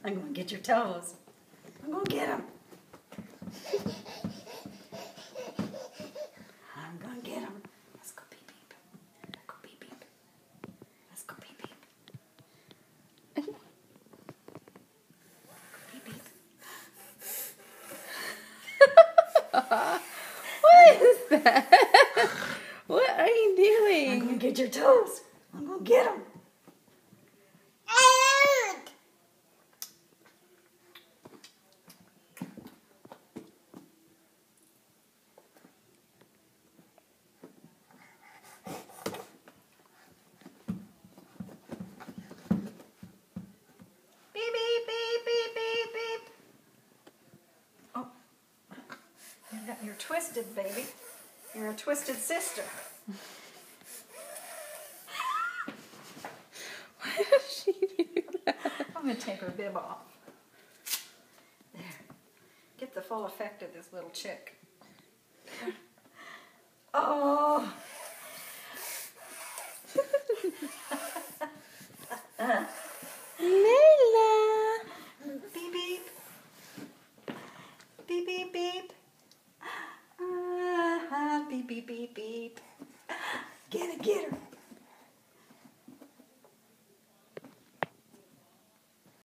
I'm going to get your toes. I'm going to get them. I'm going to get them. Let's go beep beep. Go beep beep. Let's go beep beep. Go beep beep. What is that? What are you doing? I'm going to get your toes. I'm going to get them. Beep, beep, beep, beep, beep, beep. Oh, you're twisted, baby. You're a twisted sister. Why does she do that? I'm going to take her bib off. There. Get the full effect of this little chick. Oh.